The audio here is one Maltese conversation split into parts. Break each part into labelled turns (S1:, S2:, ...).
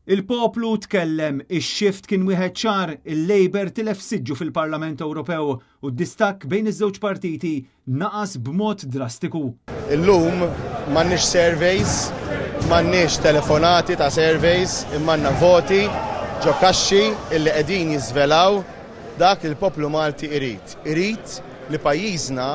S1: Il-poplu tkellem, ix-xift kien wieħed ċar, il-Labour tilef siġġu fil-Parlament Ewropew u d-distakk bejn iż-żewġ partiti naqas b'mod drastiku.
S2: Illum m'għandniex surveys, m'għandniex telefonati ta' surveys, imma għandna voti ġo kaxxi illi qegħdin jiżvelaw dak il-poplu Malti irid. Irid li pajjiżna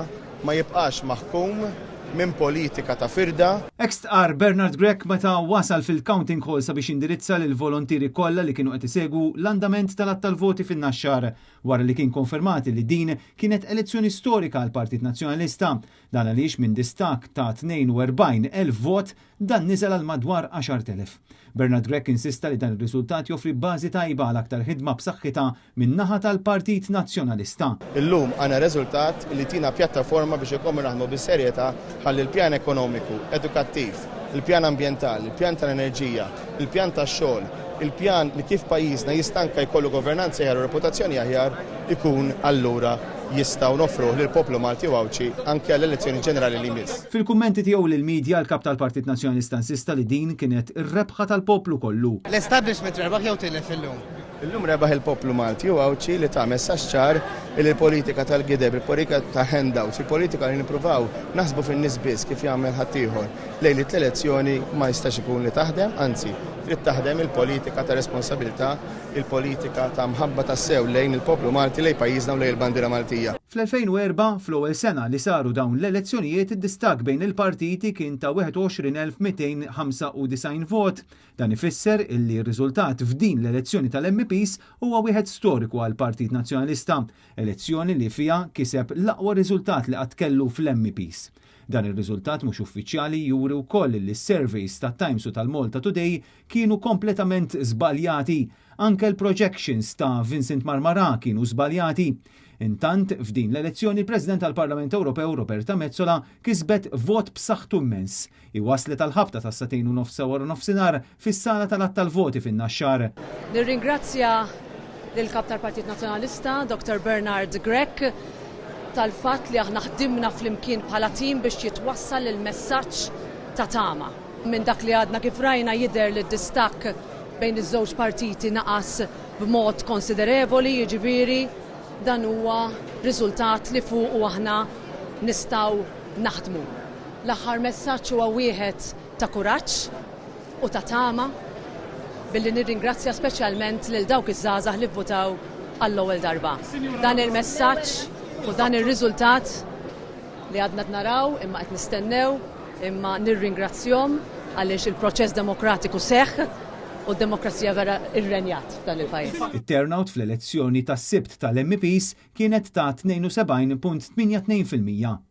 S2: ma jibqax maħkum minn politika ta' firda.
S1: Ex-tqar Bernard Grech meta wasal fil-counting hall sabiex indirizza lil volontiri kollha li kienu qed isegwu l-andament tal-att tal-voti fin-naxxar wara li kien konfermati li din kienet elezzjoni storika għal Partit Nazzjonalista. Dan għaliex minn distak ta' 42,000 vot dan niżel għal madwar 10,000. Bernard Grech insista li dan ir-riżultat joffri bażi tajba għal aktar ħidma b'saħħitha min-naħa tal-Partit Nazzjonalista.
S2: Illum għandna riżultat li tina pjattaforma biex ikomplu naħdmu bis-serjetà ħalli l-pjan ekonomiku, edukattiv, il-pjan ambjentali, il-pjan tal-enerġija, il-pjan tax-xogħol, il-pjan li kif pajjiżna jistanka jkollu governanza aħjar u reputazzjoni aħjar ikun allura jistgħu nofruh lil poplu Malti u Awċi anke għall-elezzjoni ġenerali li jmiss.
S1: Fil-kummenti tiegħu lill-medja l-kap tal-Partit Nazzjonalista insista li din kienet ir-rebħa tal-poplu kollu.
S2: L-establishment rebaħ jew tilef illum. Illum rebaħ il-poplu Malti u Awċi li ta' messaġġ ċar il-politika tal-gideb, il-politika ta' handouts, il-politika li nippruvaw naħsbu fin-nies biss kif jagħmel ħaddieħor lejn l-elezzjoni ma jistax ikun li taħdem, anzi trid taħdem il-politika ta' responsabilità, il-politika ta' mħabba tas-sew lejn il-poplu Malti lejn pajjiżna u lejn il-bandiera Maltija.
S1: Fl-2004, fl-ewwel sena li saru dawn l-elezzjonijiet id-distak bejn il-partiti kien ta' 21,295 vot. Dan ifisser illi r-riżultat f'din l-elezzjoni tal-MPs huwa wieħed storiku għal Partit Nazzjonalista, elezzjoni li fiha kiseb l-aqwa riżultat li qatt kellu fl-MPs. Dan ir-riżultat mhux uffiċjali juri wkoll li s-surveys tat-Times u tal-Malta Today kienu kompletament żbaljati. Anke l-projections ta' Vincent Marmara kienu żbaljati. Intant, f'din l-elezzjoni il-President tal-Parlament Ewropew Roberta Metsola kisbet vot b'saħħtu immens. Iwaslet għal-ħabta ta' 2:30 wara nofsinhar fis-sala tal-att tal-voti fin-naxxar.
S3: Nirringrazzja lill-Kap tal-Partit Nazzjonalista, Dr. Bernard Grech, tal-fatt li aħna ħdimna flimkien bħala tim biex jitwassal il-messaġġ ta' tama. Minn dak li għadna kif rajna jidher li d-distakk bejn iż-żewġ partiti naqas b'mod konsiderevoli, jiġifieri dan huwa riżultat li fuq u aħna nistgħu naħdmu. L-aħħar messaġġ huwa wieħed ta' kuraġġ u ta' tama billi nirringrazzja speċjalment lil dawk iż-żgħażagħ li vvotaw għall-ewwel darba. Dan il-messaġġ u dan ir-riżultat li għadna naraw imma qed nistennew imma nirringrazzjahom għaliex il-proċess demokratiku seħħ u d-demokrazija vera irrenjat f'dan il-pajjiż.
S1: Il-turnout fl-elezzjoni tas-Sibt tal-MPs kienet ta' 72.82%.